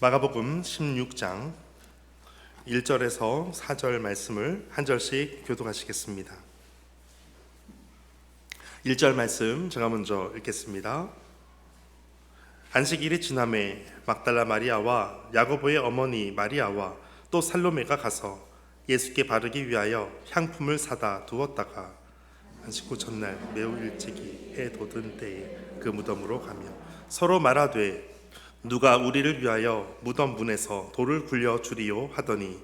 마가복음 16장 1절에서 4절 말씀을 한 절씩 교독하시겠습니다. 1절 말씀 제가 먼저 읽겠습니다. 안식일이 지남에 막달라 마리아와 야고보의 어머니 마리아와 또 살로메가 가서 예수께 바르기 위하여 향품을 사다 두었다가 안식 후 전날 매우 일찍이 해 돋은 때에 그 무덤으로 가며 서로 말하되 누가 우리를 위하여 무덤 문에서 돌을 굴려 주리요 하더니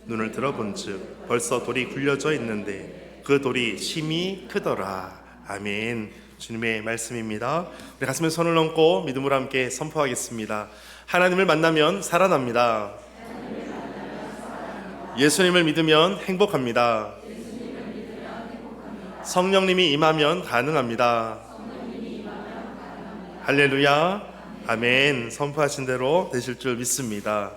눈을 들어본즉 벌써 돌이 굴려져 있는데 그 돌이 심히 크더라. 아멘. 주님의 말씀입니다. 우리 가슴에 손을 얹고 믿음으로 함께 선포하겠습니다. 하나님을 만나면 살아납니다. 예수님을 믿으면 행복합니다. 성령님이 임하면 가능합니다. 할렐루야. 아멘. 선포하신 대로 되실 줄 믿습니다.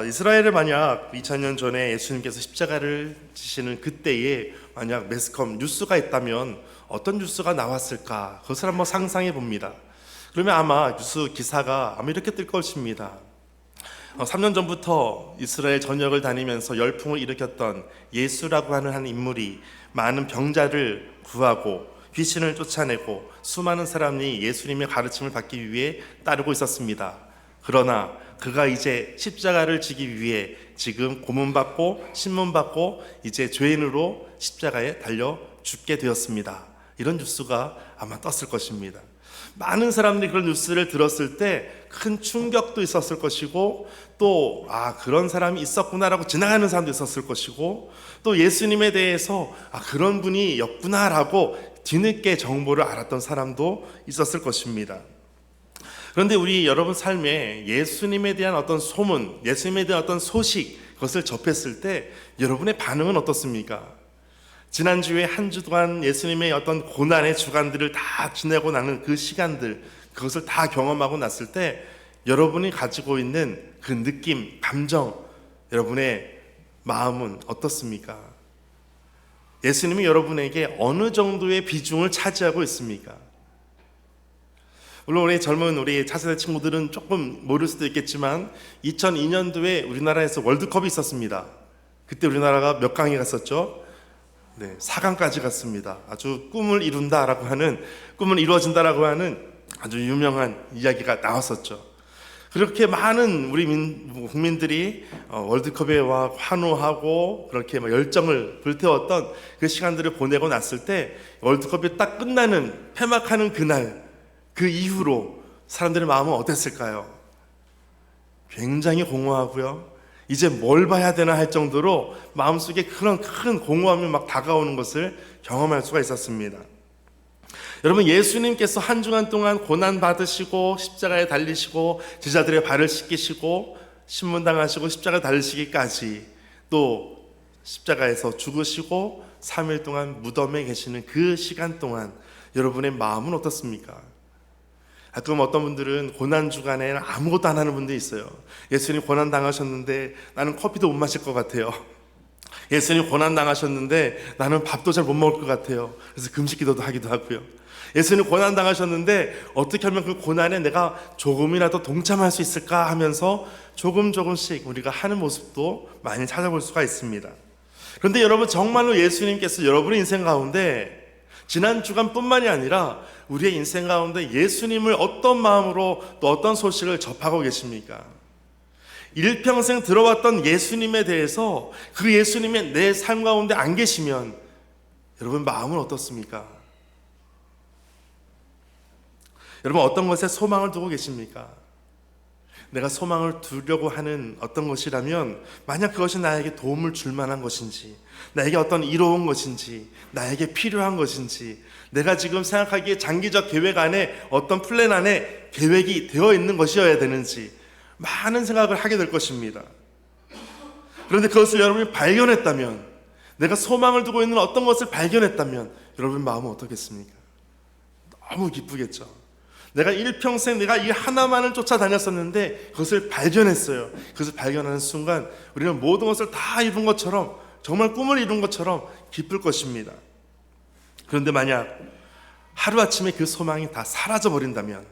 이스라엘을 만약 2000년 전에 예수님께서 십자가를 지시는 그때에 만약 매스컴 뉴스가 있다면 어떤 뉴스가 나왔을까? 그것을 한번 상상해 봅니다. 그러면 아마 뉴스 기사가 아마 이렇게 뜰 것입니다. 3년 전부터 이스라엘 전역을 다니면서 열풍을 일으켰던 예수라고 하는 한 인물이 많은 병자를 구하고 귀신을 쫓아내고 수많은 사람이 예수님의 가르침을 받기 위해 따르고 있었습니다. 그러나 그가 이제 십자가를 지기 위해 지금 고문받고 신문받고 이제 죄인으로 십자가에 달려 죽게 되었습니다. 이런 뉴스가 아마 떴을 것입니다. 많은 사람들이 그런 뉴스를 들었을 때 큰 충격도 있었을 것이고 또 그런 사람이 있었구나라고 지나가는 사람도 있었을 것이고 또 예수님에 대해서 그런 분이 였구나라고 뒤늦게 정보를 알았던 사람도 있었을 것입니다. 그런데 우리 여러분 삶에 예수님에 대한 어떤 소문, 예수님에 대한 어떤 소식, 그것을 접했을 때 여러분의 반응은 어떻습니까? 지난주에 한 주 동안 예수님의 어떤 고난의 주간들을 다 지내고 나는 그 시간들, 그것을 다 경험하고 났을 때 여러분이 가지고 있는 그 느낌, 감정, 여러분의 마음은 어떻습니까? 예수님이 여러분에게 어느 정도의 비중을 차지하고 있습니까? 물론 우리 젊은 우리 차세대 친구들은 조금 모를 수도 있겠지만 2002년도에 우리나라에서 월드컵이 있었습니다. 그때 우리나라가 몇 강에 갔었죠? 네, 4강까지 갔습니다. 아주 꿈을 이루어진다라고 하는 아주 유명한 이야기가 나왔었죠. 그렇게 많은 우리 국민들이 월드컵에 환호하고 그렇게 열정을 불태웠던 그 시간들을 보내고 났을 때 월드컵이 딱 끝나는 폐막하는 그날 그 이후로 사람들의 마음은 어땠을까요? 굉장히 공허하고요. 이제 뭘 봐야 되나 할 정도로 마음속에 그런 큰 공허함이 막 다가오는 것을 경험할 수가 있었습니다. 여러분, 예수님께서 한 주간 동안 고난 받으시고 십자가에 달리시고 제자들의 발을 씻기시고 신문당하시고 십자가에 달리시기까지 또 십자가에서 죽으시고 3일 동안 무덤에 계시는 그 시간 동안 여러분의 마음은 어떻습니까? 가끔 어떤 분들은 고난 주간에는 아무것도 안 하는 분들이 있어요. 예수님 고난 당하셨는데 나는 커피도 못 마실 것 같아요. 예수님 고난 당하셨는데 나는 밥도 잘 못 먹을 것 같아요. 그래서 금식 기도도 하기도 하고요. 예수님 고난 당하셨는데 어떻게 하면 그 고난에 내가 조금이라도 동참할 수 있을까 하면서 조금씩 우리가 하는 모습도 많이 찾아볼 수가 있습니다. 그런데 여러분, 정말로 예수님께서 여러분의 인생 가운데 지난 주간뿐만이 아니라 우리의 인생 가운데 예수님을 어떤 마음으로 또 어떤 소식을 접하고 계십니까? 일평생 들어왔던 예수님에 대해서 그 예수님의 내 삶 가운데 안 계시면 여러분 마음은 어떻습니까? 여러분, 어떤 것에 소망을 두고 계십니까? 내가 소망을 두려고 하는 어떤 것이라면 만약 그것이 나에게 도움을 줄 만한 것인지, 나에게 어떤 이로운 것인지, 나에게 필요한 것인지, 내가 지금 생각하기에 장기적 계획 안에 어떤 플랜 안에 계획이 되어 있는 것이어야 되는지 많은 생각을 하게 될 것입니다. 그런데 그것을 여러분이 발견했다면, 내가 소망을 두고 있는 어떤 것을 발견했다면 여러분 마음은 어떻겠습니까? 너무 기쁘겠죠. 내가 일평생 내가 이 하나만을 쫓아다녔었는데 그것을 발견했어요. 그것을 발견하는 순간 우리는 모든 것을 다 이룬 것처럼, 정말 꿈을 이룬 것처럼 기쁠 것입니다. 그런데 만약 하루아침에 그 소망이 다 사라져 버린다면,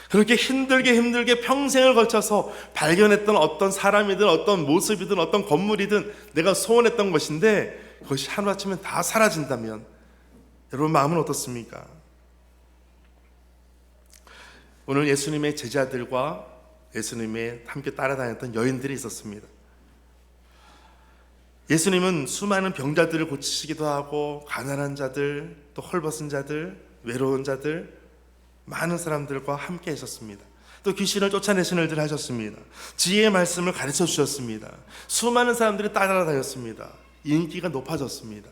그렇게 힘들게 평생을 걸쳐서 발견했던 어떤 사람이든 어떤 모습이든 어떤 건물이든 내가 소원했던 것인데 그것이 하루아침에 다 사라진다면 여러분 마음은 어떻습니까? 오늘 예수님의 제자들과 예수님의 함께 따라다녔던 여인들이 있었습니다. 예수님은 수많은 병자들을 고치시기도 하고 가난한 자들, 또 헐벗은 자들, 외로운 자들, 많은 사람들과 함께 하셨습니다. 또 귀신을 쫓아내시는 일들을 하셨습니다. 지혜의 말씀을 가르쳐 주셨습니다. 수많은 사람들이 따라다녔습니다. 인기가 높아졌습니다.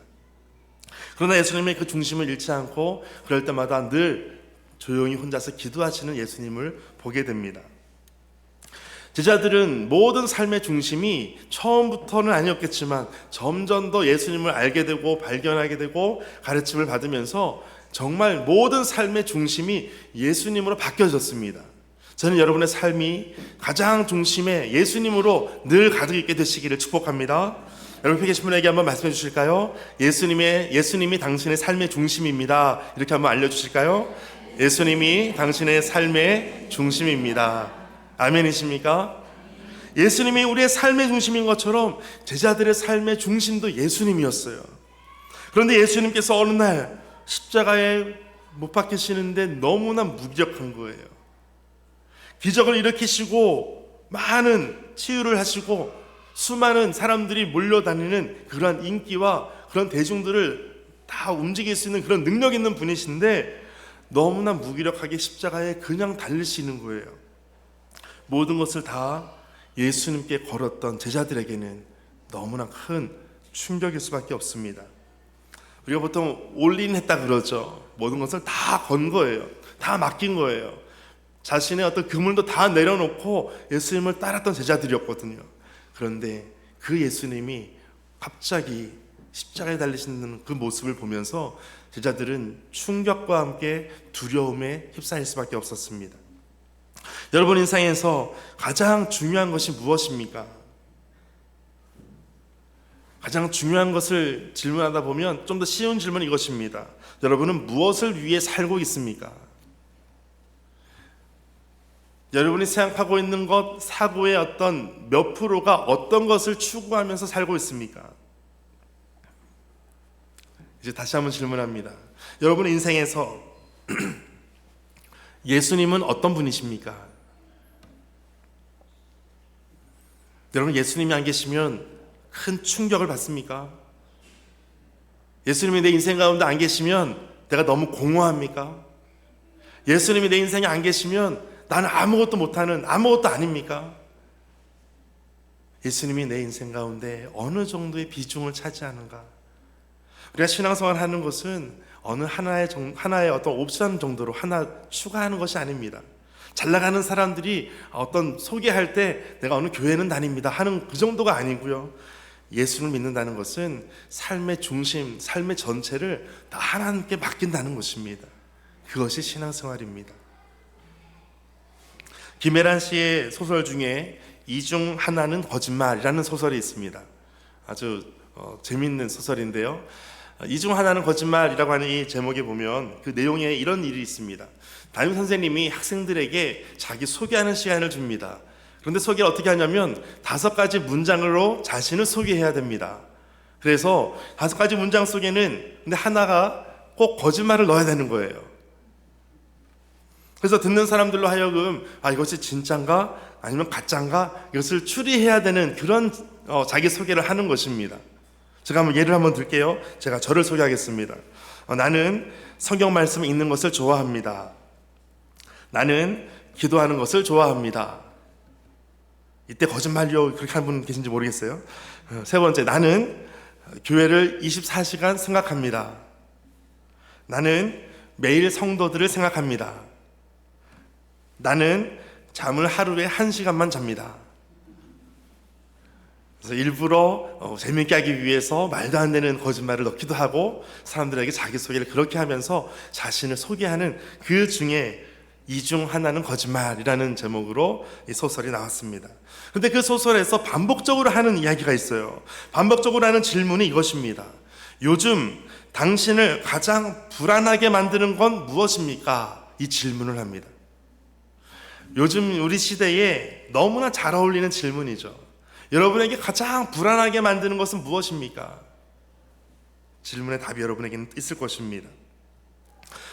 그러나 예수님의 그 중심을 잃지 않고 그럴 때마다 늘 조용히 혼자서 기도하시는 예수님을 보게 됩니다. 제자들은 모든 삶의 중심이 처음부터는 아니었겠지만 점점 더 예수님을 알게 되고 발견하게 되고 가르침을 받으면서 정말 모든 삶의 중심이 예수님으로 바뀌어졌습니다. 저는 여러분의 삶이 가장 중심에 예수님으로 늘 가득 있게 되시기를 축복합니다. 여러분 옆에 계신 분에게 한번 말씀해 주실까요? 예수님이 당신의 삶의 중심입니다. 이렇게 한번 알려주실까요? 예수님이 당신의 삶의 중심입니다. 아멘이십니까? 예수님이 우리의 삶의 중심인 것처럼 제자들의 삶의 중심도 예수님이었어요. 그런데 예수님께서 어느 날 십자가에 못 박히시는데 너무나 무기력한 거예요. 기적을 일으키시고 많은 치유를 하시고 수많은 사람들이 몰려다니는 그러한 인기와 그런 대중들을 다 움직일 수 있는 그런 능력 있는 분이신데 너무나 무기력하게 십자가에 그냥 달리시는 거예요. 모든 것을 다 예수님께 걸었던 제자들에게는 너무나 큰 충격일 수밖에 없습니다. 우리가 보통 올인했다 그러죠. 모든 것을 다 건 거예요. 다 맡긴 거예요. 자신의 어떤 그물도 다 내려놓고 예수님을 따랐던 제자들이었거든요. 그런데 그 예수님이 갑자기 십자가에 달리시는 그 모습을 보면서 제자들은 충격과 함께 두려움에 휩싸일 수밖에 없었습니다. 여러분 인생에서 가장 중요한 것이 무엇입니까? 가장 중요한 것을 질문하다 보면 좀 더 쉬운 질문은 이것입니다. 여러분은 무엇을 위해 살고 있습니까? 여러분이 생각하고 있는 것, 사고의 어떤 몇 프로가 어떤 것을 추구하면서 살고 있습니까? 이제 다시 한번 질문합니다. 여러분 인생에서 예수님은 어떤 분이십니까? 여러분 예수님이 안 계시면 큰 충격을 받습니까? 예수님이 내 인생 가운데 안 계시면 내가 너무 공허합니까? 예수님이 내 인생에 안 계시면 나는 아무것도 못하는 아무것도 아닙니까? 예수님이 내 인생 가운데 어느 정도의 비중을 차지하는가? 우리가 신앙생활 하는 것은 어느 하나의 어떤 옵션 정도로 하나 추가하는 것이 아닙니다. 잘 나가는 사람들이 어떤 소개할 때 내가 어느 교회는 다닙니다 하는 그 정도가 아니고요. 예수를 믿는다는 것은 삶의 중심, 삶의 전체를 다 하나님께 맡긴다는 것입니다. 그것이 신앙생활입니다. 김혜란 씨의 소설 중에 이 중 하나는 거짓말이라는 소설이 있습니다. 아주 재미있는 소설인데요. 이 중 하나는 거짓말이라고 하는 이 제목에 보면 그 내용에 이런 일이 있습니다. 담임 선생님이 학생들에게 자기 소개하는 시간을 줍니다. 그런데 소개를 어떻게 하냐면 5가지 문장으로 자신을 소개해야 됩니다. 그래서 5가지 문장 속에는 근데 하나가 꼭 거짓말을 넣어야 되는 거예요. 그래서 듣는 사람들로 하여금 이것이 진짠가 아니면 가짠가 이것을 추리해야 되는 그런 자기소개를 하는 것입니다. 제가 예를 한번 들게요. 제가 저를 소개하겠습니다. 나는 성경 말씀 읽는 것을 좋아합니다. 나는 기도하는 것을 좋아합니다. 이때 거짓말이요 그렇게 하는 분 계신지 모르겠어요. 세 번째, 나는 교회를 24시간 생각합니다. 나는 매일 성도들을 생각합니다. 나는 잠을 하루에 1시간만 잡니다. 그래서 일부러 재밌게 하기 위해서 말도 안 되는 거짓말을 넣기도 하고 사람들에게 자기소개를 그렇게 하면서 자신을 소개하는 그 중에 이 중 하나는 거짓말이라는 제목으로 이 소설이 나왔습니다. 그런데 그 소설에서 반복적으로 하는 이야기가 있어요. 반복적으로 하는 질문이 이것입니다. 요즘 당신을 가장 불안하게 만드는 건 무엇입니까? 이 질문을 합니다. 요즘 우리 시대에 너무나 잘 어울리는 질문이죠. 여러분에게 가장 불안하게 만드는 것은 무엇입니까? 질문의 답이 여러분에게는 있을 것입니다.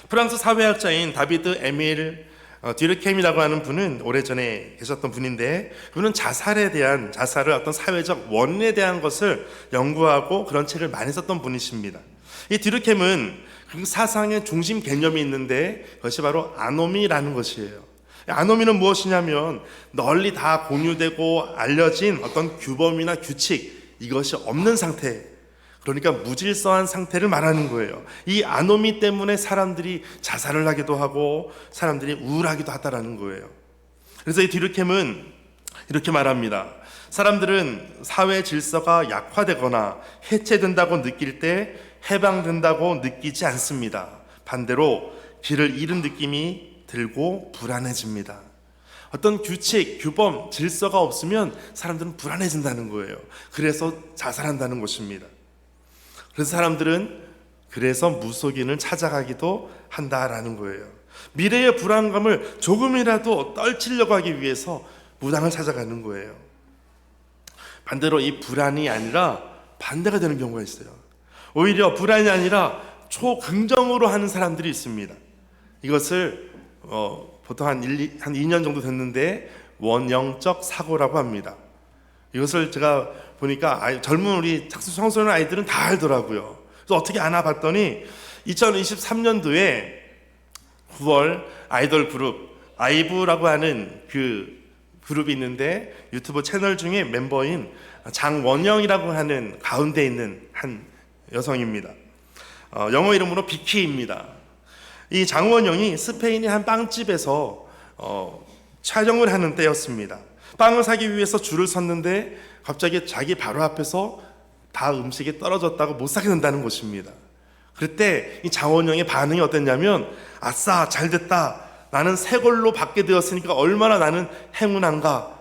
프랑스 사회학자인 다비드 에밀 듀르켐이라고 하는 분은 오래전에 계셨던 분인데, 그분은 자살을 어떤 사회적 원인에 대한 것을 연구하고 그런 책을 많이 썼던 분이십니다. 이 듀르켐은 그 사상의 중심 개념이 있는데 그것이 바로 아노미라는 것이에요. 아노미는 무엇이냐면 널리 다 공유되고 알려진 어떤 규범이나 규칙, 이것이 없는 상태, 그러니까 무질서한 상태를 말하는 거예요. 이 아노미 때문에 사람들이 자살을 하기도 하고 사람들이 우울하기도 하다라는 거예요. 그래서 이 듀르켐은 이렇게 말합니다. 사람들은 사회 질서가 약화되거나 해체된다고 느낄 때 해방된다고 느끼지 않습니다. 반대로 길을 잃은 느낌이 들고 불안해집니다. 어떤 규칙, 규범, 질서가 없으면 사람들은 불안해진다는 거예요. 그래서 자살한다는 것입니다. 그래서 사람들은 그래서 무속인을 찾아가기도 한다라는 거예요. 미래의 불안감을 조금이라도 떨치려고 하기 위해서 무당을 찾아가는 거예요. 반대로 이 불안이 아니라 반대가 되는 경우가 있어요. 오히려 불안이 아니라 초긍정으로 하는 사람들이 있습니다. 이것을 보통 한 2년 정도 됐는데 원영적 사고라고 합니다. 이것을 제가 보니까 젊은 우리 청소년 아이들은 다 알더라고요. 그래서 어떻게 아나 봤더니 2023년도에 9월 아이돌 그룹 아이브라고 하는 그 그룹이 있는데 유튜브 채널 중에 멤버인 장원영이라고 하는 가운데 있는 한 여성입니다. 영어 이름으로 비키입니다. 이 장원영이 스페인의 한 빵집에서 촬영을 하는 때였습니다. 빵을 사기 위해서 줄을 섰는데 갑자기 자기 바로 앞에서 다 음식이 떨어졌다고 못 사게 된다는 것입니다. 그때 이 장원영의 반응이 어땠냐면, 아싸, 잘됐다, 나는 새 걸로 받게 되었으니까 얼마나 나는 행운한가,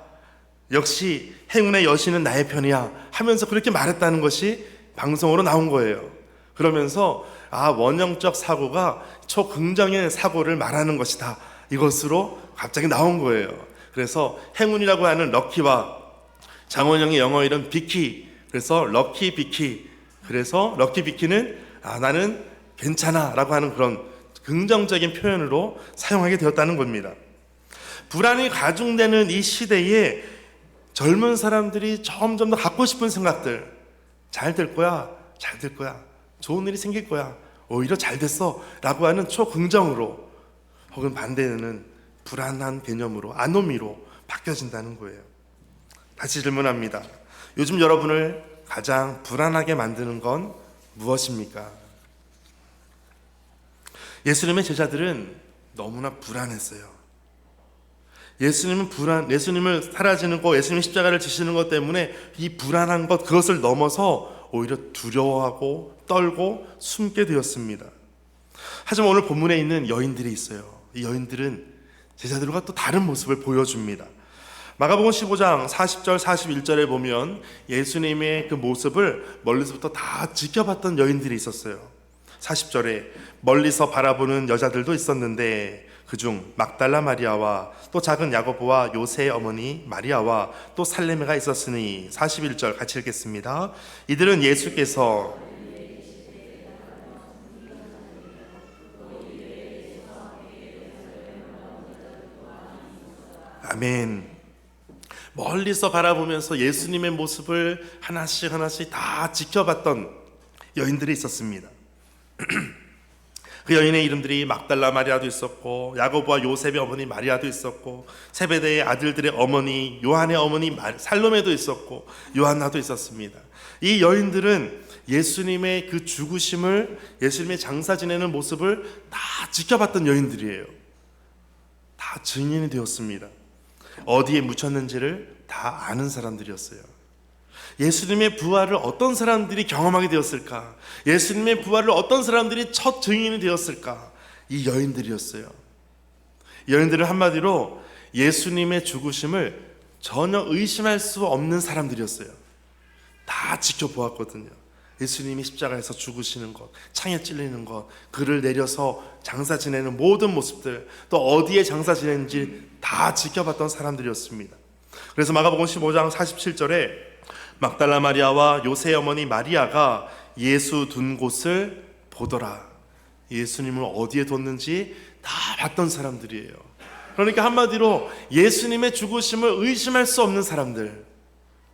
역시 행운의 여신은 나의 편이야 하면서 그렇게 말했다는 것이 방송으로 나온 거예요. 그러면서 원형적 사고가 초긍정의 사고를 말하는 것이다, 이것으로 갑자기 나온 거예요. 그래서 행운이라고 하는 럭키와 장원영의 영어 이름 비키, 그래서 럭키 비키, 그래서 럭키 비키는 나는 괜찮아 라고 하는 그런 긍정적인 표현으로 사용하게 되었다는 겁니다. 불안이 가중되는 이 시대에 젊은 사람들이 점점 더 갖고 싶은 생각들, 잘 될 거야, 잘 될 거야, 좋은 일이 생길 거야, 오히려 잘 됐어 라고 하는 초긍정으로, 혹은 반대는 불안한 개념으로, 아노미로 바뀌어진다는 거예요. 다시 질문합니다. 요즘 여러분을 가장 불안하게 만드는 건 무엇입니까? 예수님의 제자들은 너무나 불안했어요. 예수님을 사라지는 것, 예수님 십자가를 지시는 것 때문에 이 불안한 것, 그것을 넘어서 오히려 두려워하고 떨고 숨게 되었습니다. 하지만 오늘 본문에 있는 여인들이 있어요. 이 여인들은 제자들과 또 다른 모습을 보여줍니다. 마가복음 15장 40절 41절에 보면 예수님의 그 모습을 멀리서부터 다 지켜봤던 여인들이 있었어요. 40절에 멀리서 바라보는 여자들도 있었는데 그중 막달라 마리아와 또 작은 야고보와 요새의 어머니 마리아와 또 살레메가 있었으니. 41절 같이 읽겠습니다. 이들은 예수께서 아멘. 멀리서 바라보면서 예수님의 모습을 하나씩 다 지켜봤던 여인들이 있었습니다. 그 여인의 이름들이 막달라 마리아도 있었고, 야고보와 요셉의 어머니 마리아도 있었고, 세베대의 아들들의 어머니 요한의 어머니 살로메도 있었고, 요한나도 있었습니다. 이 여인들은 예수님의 그 죽으심을, 예수님의 장사 지내는 모습을 다 지켜봤던 여인들이에요. 다 증인이 되었습니다. 어디에 묻혔는지를 다 아는 사람들이었어요. 예수님의 부활을 어떤 사람들이 경험하게 되었을까? 예수님의 부활을 어떤 사람들이 첫 증인이 되었을까? 이 여인들이었어요. 여인들은 한마디로 예수님의 죽으심을 전혀 의심할 수 없는 사람들이었어요. 다 지켜보았거든요. 예수님이 십자가에서 죽으시는 것, 창에 찔리는 것, 그를 내려서 장사 지내는 모든 모습들, 또 어디에 장사 지내는지 다 지켜봤던 사람들이었습니다. 그래서 마가복음 15장 47절에 막달라 마리아와 요새 어머니 마리아가 예수 둔 곳을 보더라. 예수님을 어디에 뒀는지 다 봤던 사람들이에요. 그러니까 한마디로 예수님의 죽으심을 의심할 수 없는 사람들,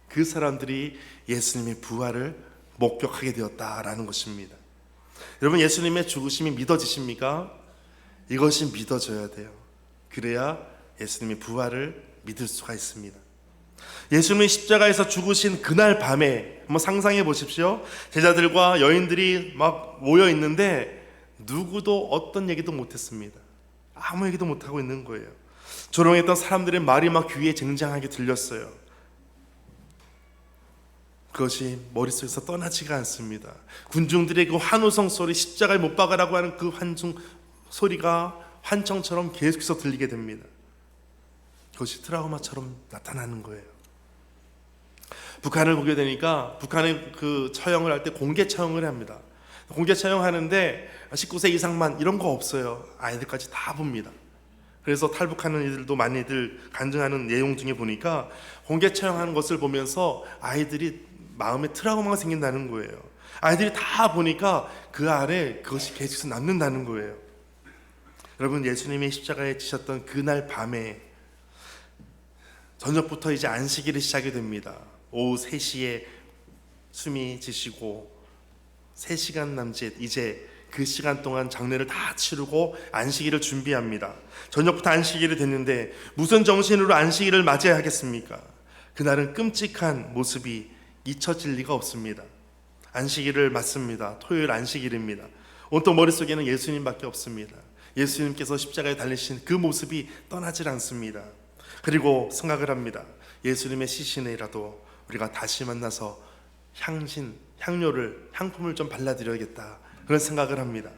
그 사람들이 예수님의 부활을 목격하게 되었다라는 것입니다. 여러분, 예수님의 죽으심이 믿어지십니까? 이것이 믿어져야 돼요. 그래야 예수님의 부활을 믿을 수가 있습니다. 예수님이 십자가에서 죽으신 그날 밤에 한번 상상해 보십시오. 제자들과 여인들이 막 모여 있는데 누구도 어떤 얘기도 못했습니다. 아무 얘기도 못하고 있는 거예요. 조롱했던 사람들의 말이 막 귀에 쟁쟁하게 들렸어요. 그것이 머릿속에서 떠나지가 않습니다. 군중들의 그 환호성 소리, 십자가에 못 박으라고 하는 그 환중 소리가 환청처럼 계속해서 들리게 됩니다. 그것이 트라우마처럼 나타나는 거예요. 북한을 보게 되니까 북한의 그 처형을 할 때 공개 처형을 합니다. 공개 처형하는데 19세 이상만 이런 거 없어요. 아이들까지 다 봅니다. 그래서 탈북하는 이들도 많이들 간증하는 내용 중에 보니까 공개 처형하는 것을 보면서 아이들이 마음에 트라우마가 생긴다는 거예요. 아이들이 다 보니까 그 아래 그것이 계속해서 남는다는 거예요. 여러분, 예수님이 십자가에 지셨던 그날 밤에 저녁부터 이제 안식일이 시작이 됩니다. 오후 3시에 숨이 지시고 3시간 남짓 이제 그 시간 동안 장례를 다 치르고 안식일을 준비합니다. 저녁부터 안식일이 됐는데 무슨 정신으로 안식일을 맞이해야 하겠습니까? 그날은 끔찍한 모습이 잊혀질 리가 없습니다. 안식일을 맞습니다. 토요일 안식일입니다. 온통 머릿속에는 예수님밖에 없습니다. 예수님께서 십자가에 달리신 그 모습이 떠나질 않습니다. 그리고 생각을 합니다. 예수님의 시신에라도 우리가 다시 만나서 향품을 좀 발라드려야겠다, 그런 생각을 합니다.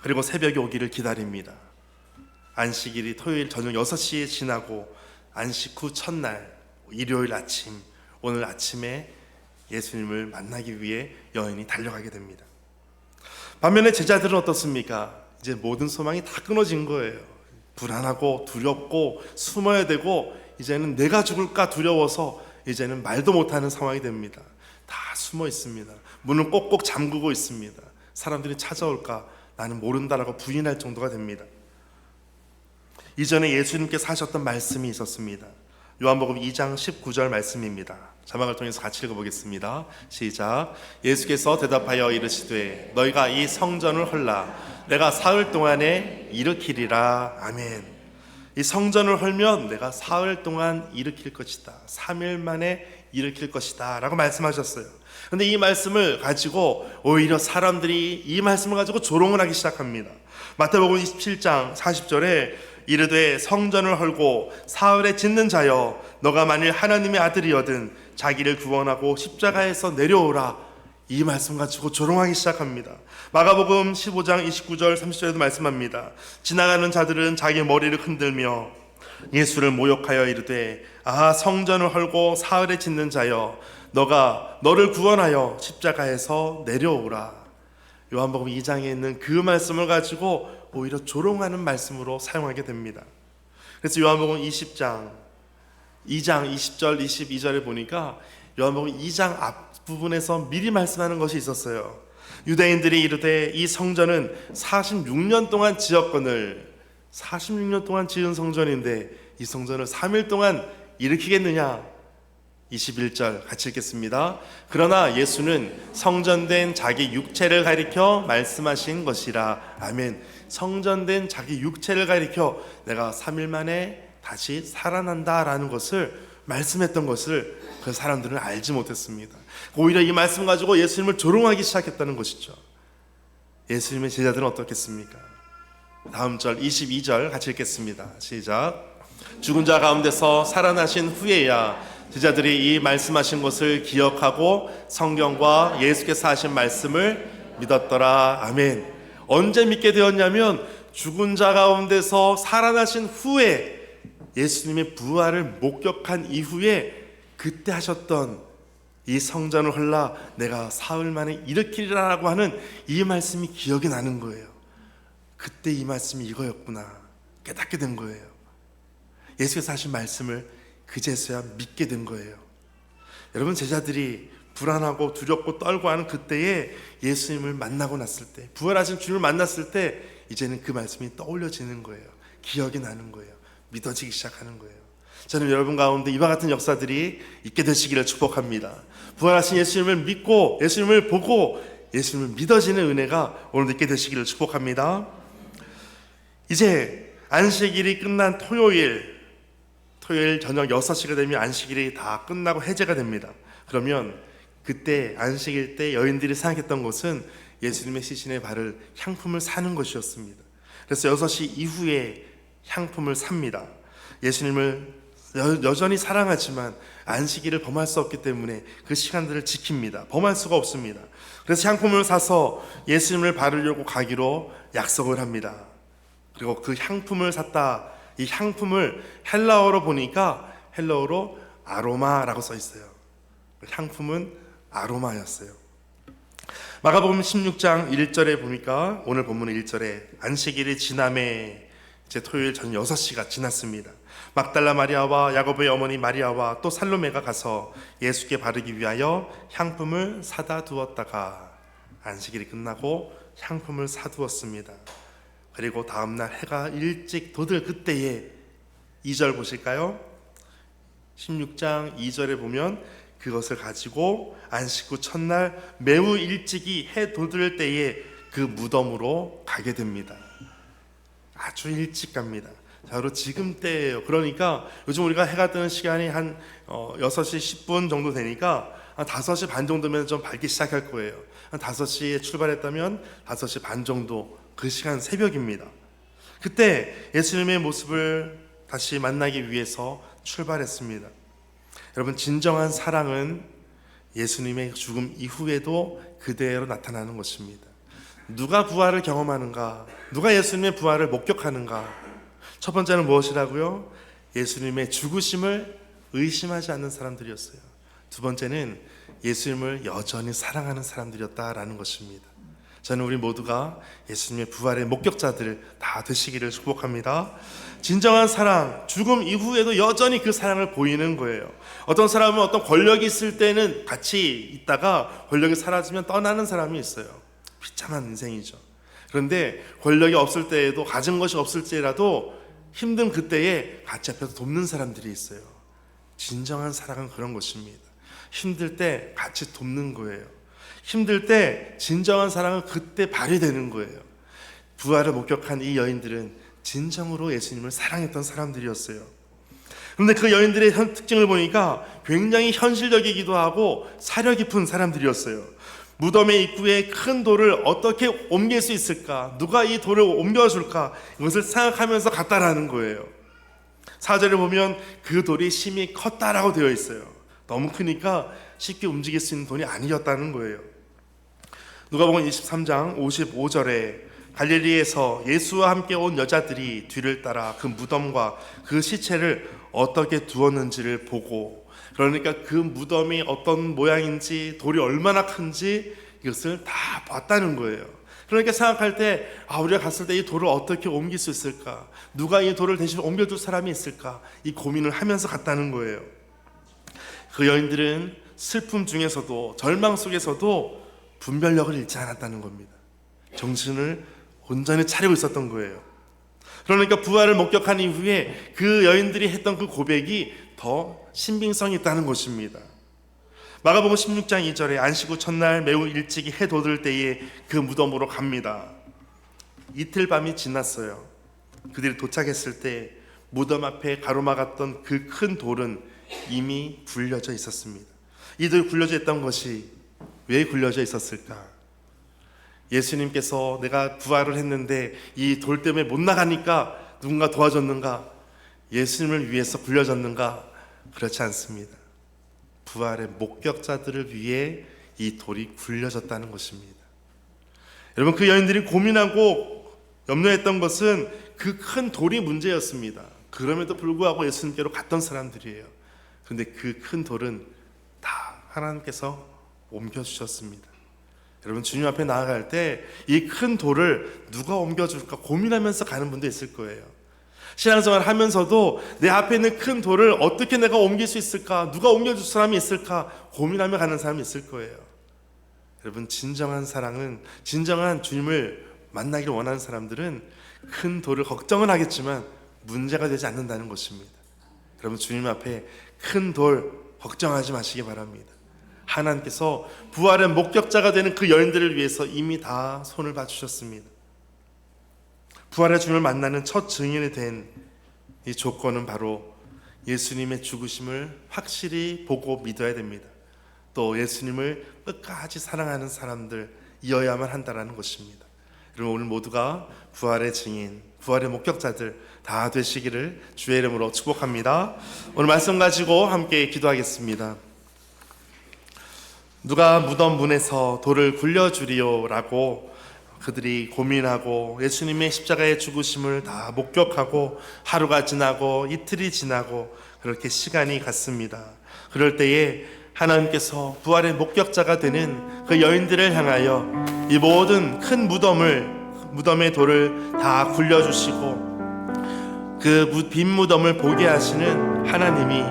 그리고 새벽이 오기를 기다립니다. 안식일이 토요일 저녁 6시에 지나고 안식 후 첫날 일요일 아침, 오늘 아침에 예수님을 만나기 위해 여인이 달려가게 됩니다. 반면에 제자들은 어떻습니까? 이제 모든 소망이 다 끊어진 거예요. 불안하고 두렵고 숨어야 되고 이제는 내가 죽을까 두려워서 이제는 말도 못하는 상황이 됩니다. 다 숨어 있습니다. 문을 꼭꼭 잠그고 있습니다. 사람들이 찾아올까 나는 모른다라고 부인할 정도가 됩니다. 이전에 예수님께서 하셨던 말씀이 있었습니다. 요한복음 2장 19절 말씀입니다. 자막을 통해서 같이 읽어보겠습니다. 시작. 예수께서 대답하여 이르시되 너희가 이 성전을 헐라 내가 사흘 동안에 일으키리라. 아멘. 이 성전을 헐면 내가 사흘 동안 일으킬 것이다. 3일 만에 일으킬 것이다 라고 말씀하셨어요. 그런데 이 말씀을 가지고 오히려 사람들이 이 말씀을 가지고 조롱을 하기 시작합니다. 마태복음 27장 40절에 이르되 성전을 헐고 사흘에 짓는 자여 너가 만일 하나님의 아들이거든 자기를 구원하고 십자가에서 내려오라. 이 말씀 가지고 조롱하기 시작합니다. 마가복음 15장 29절 30절에도 말씀합니다. 지나가는 자들은 자기 머리를 흔들며 예수를 모욕하여 이르되 아 성전을 헐고 사흘에 짓는 자여 너가 너를 구원하여 십자가에서 내려오라. 요한복음 2장에 있는 그 말씀을 가지고 오히려 조롱하는 말씀으로 사용하게 됩니다. 그래서 요한복음 20장 2장 20절 22절에 보니까 요한복음 2장 앞부분에서 미리 말씀하는 것이 있었어요. 유대인들이 이르되 이 성전은 46년 동안 지었거늘 46년 동안 지은 성전인데 이 성전을 3일 동안 일으키겠느냐. 21절 같이 읽겠습니다. 그러나 예수는 성전된 자기 육체를 가리켜 말씀하신 것이라. 아멘. 성전된 자기 육체를 가리켜 내가 3일 만에 다시 살아난다라는 것을 말씀했던 것을 그 사람들은 알지 못했습니다. 오히려 이 말씀 가지고 예수님을 조롱하기 시작했다는 것이죠. 예수님의 제자들은 어떻겠습니까? 다음 절 22절 같이 읽겠습니다. 시작. 죽은 자 가운데서 살아나신 후에야 제자들이 이 말씀하신 것을 기억하고 성경과 예수께서 하신 말씀을 믿었더라. 아멘. 언제 믿게 되었냐면 죽은 자 가운데서 살아나신 후에 예수님의 부활을 목격한 이후에 그때 하셨던 이 성전을 헐라 내가 사흘 만에 일으키리라라고 하는 이 말씀이 기억이 나는 거예요. 그때 이 말씀이 이거였구나 깨닫게 된 거예요. 예수께서 하신 말씀을 그제서야 믿게 된 거예요. 여러분, 제자들이 불안하고 두렵고 떨고 하는 그때에 예수님을 만나고 났을 때, 부활하신 주님을 만났을 때 이제는 그 말씀이 떠올려지는 거예요. 기억이 나는 거예요. 믿어지기 시작하는 거예요. 저는 여러분 가운데 이와 같은 역사들이 있게 되시기를 축복합니다. 부활하신 예수님을 믿고 예수님을 보고 예수님을 믿어지는 은혜가 오늘도 있게 되시기를 축복합니다. 이제 안식일이 끝난 토요일 저녁 6시가 되면 안식일이 다 끝나고 해제가 됩니다. 그러면 그때 안식일 때 여인들이 생각했던 것은 예수님의 시신의 발을 향품을 사는 것이었습니다. 그래서 6시 이후에 향품을 삽니다. 예수님을 여전히 사랑하지만 안식일을 범할 수 없기 때문에 그 시간들을 지킵니다. 범할 수가 없습니다. 그래서 향품을 사서 예수님을 바르려고 가기로 약속을 합니다. 그리고 그 향품을 샀다. 이 향품을 헬라어로 보니까 헬라어로 아로마라고 써 있어요. 향품은 아로마였어요. 마가복음 16장 1절에 보니까 오늘 본문 1절에 안식일이 지남에 이제 토요일 저녁 6시가 지났습니다. 막달라 마리아와 야고보의 어머니 마리아와 또 살로메가 가서 예수께 바르기 위하여 향품을 사다 두었다가 안식일이 끝나고 향품을 사두었습니다. 그리고 다음날 해가 일찍 돋을 그때에 2절 보실까요? 16장 2절에 보면 그것을 가지고 안식 후 첫날 매우 일찍이 해 돋을 때에 그 무덤으로 가게 됩니다. 아주 일찍 갑니다. 자, 바로 지금 때예요. 그러니까 요즘 우리가 해가 뜨는 시간이 한 6시 10분 정도 되니까 한 5시 반 정도면 좀 밝기 시작할 거예요. 한 5시에 출발했다면 5시 반 정도, 그 시간 새벽입니다. 그때 예수님의 모습을 다시 만나기 위해서 출발했습니다. 여러분, 진정한 사랑은 예수님의 죽음 이후에도 그대로 나타나는 것입니다. 누가 부활을 경험하는가? 누가 예수님의 부활을 목격하는가? 첫 번째는 무엇이라고요? 예수님의 죽으심을 의심하지 않는 사람들이었어요. 두 번째는 예수님을 여전히 사랑하는 사람들이었다라는 것입니다. 저는 우리 모두가 예수님의 부활의 목격자들 다 되시기를 축복합니다. 진정한 사랑, 죽음 이후에도 여전히 그 사랑을 보이는 거예요. 어떤 사람은 어떤 권력이 있을 때는 같이 있다가 권력이 사라지면 떠나는 사람이 있어요. 비참한 인생이죠. 그런데 권력이 없을 때에도, 가진 것이 없을지라도 힘든 그때에 같이 앞에서 돕는 사람들이 있어요. 진정한 사랑은 그런 것입니다. 힘들 때 같이 돕는 거예요. 힘들 때 진정한 사랑은 그때 발휘되는 거예요. 부활을 목격한 이 여인들은 진정으로 예수님을 사랑했던 사람들이었어요. 그런데 그 여인들의 특징을 보니까 굉장히 현실적이기도 하고 사려 깊은 사람들이었어요. 무덤의 입구에 큰 돌을 어떻게 옮길 수 있을까? 누가 이 돌을 옮겨줄까? 이것을 생각하면서 갔다라는 거예요. 4절에 보면 그 돌이 심히 컸다라고 되어 있어요. 너무 크니까 쉽게 움직일 수 있는 돌이 아니었다는 거예요. 누가복음 23장 55절에 갈릴리에서 예수와 함께 온 여자들이 뒤를 따라 그 무덤과 그 시체를 어떻게 두었는지를 보고, 그러니까 그 무덤이 어떤 모양인지 돌이 얼마나 큰지 이것을 다 봤다는 거예요. 그러니까 생각할 때 우리가 갔을 때 이 돌을 어떻게 옮길 수 있을까? 누가 이 돌을 대신 옮겨줄 사람이 있을까? 이 고민을 하면서 갔다는 거예요. 그 여인들은 슬픔 중에서도 절망 속에서도 분별력을 잃지 않았다는 겁니다. 정신을 온전히 차리고 있었던 거예요. 그러니까 부활을 목격한 이후에 그 여인들이 했던 그 고백이 더 신빙성이 있다는 것입니다. 마가복음 16장 2절에 안식 후 첫날 매우 일찍이 해 돋을 때에 그 무덤으로 갑니다. 이틀 밤이 지났어요. 그들이 도착했을 때 무덤 앞에 가로막았던 그 큰 돌은 이미 굴려져 있었습니다. 이 돌이 굴려져 있던 것이 왜 굴려져 있었을까? 예수님께서 내가 부활을 했는데 이 돌 때문에 못 나가니까 누군가 도와줬는가? 예수님을 위해서 굴려졌는가? 그렇지 않습니다. 부활의 목격자들을 위해 이 돌이 굴려졌다는 것입니다. 여러분, 그 여인들이 고민하고 염려했던 것은 그 큰 돌이 문제였습니다. 그럼에도 불구하고 예수님께로 갔던 사람들이에요. 그런데 그 큰 돌은 다 하나님께서 옮겨주셨습니다. 여러분, 주님 앞에 나아갈 때 이 큰 돌을 누가 옮겨줄까 고민하면서 가는 분도 있을 거예요. 신앙생활 하면서도 내 앞에 있는 큰 돌을 어떻게 내가 옮길 수 있을까, 누가 옮겨줄 사람이 있을까 고민하며 가는 사람이 있을 거예요. 여러분, 진정한 사랑은, 진정한 주님을 만나기를 원하는 사람들은 큰 돌을 걱정은 하겠지만 문제가 되지 않는다는 것입니다. 여러분, 주님 앞에 큰 돌 걱정하지 마시기 바랍니다. 하나님께서 부활의 목격자가 되는 그 여인들을 위해서 이미 다 손을 봐주셨습니다. 부활의 주님을 만나는 첫 증인이 된 이 조건은 바로 예수님의 죽으심을 확실히 보고 믿어야 됩니다. 또 예수님을 끝까지 사랑하는 사람들이어야만 한다는 것입니다. 여러분, 오늘 모두가 부활의 증인, 부활의 목격자들 다 되시기를 주의 이름으로 축복합니다. 오늘 말씀 가지고 함께 기도하겠습니다. 누가 무덤 문에서 돌을 굴려주리요 라고 그들이 고민하고 예수님의 십자가의 죽으심을 다 목격하고 하루가 지나고 이틀이 지나고 그렇게 시간이 갔습니다. 그럴 때에 하나님께서 부활의 목격자가 되는 그 여인들을 향하여 이 모든 큰 무덤의 돌을 다 굴려주시고 그 빈 무덤을 보게 하시는 하나님이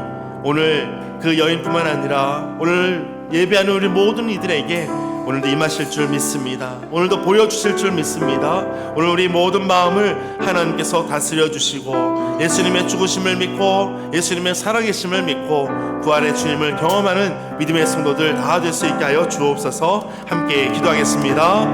오늘 그 여인뿐만 아니라 오늘 예배하는 우리 모든 이들에게 오늘도 임하실 줄 믿습니다. 오늘도 보여주실 줄 믿습니다. 오늘 우리 모든 마음을 하나님께서 다스려 주시고 예수님의 죽으심을 믿고 예수님의 살아계심을 믿고 부활의 주님을 경험하는 믿음의 성도들 다 될 수 있게 하여 주옵소서. 함께 기도하겠습니다.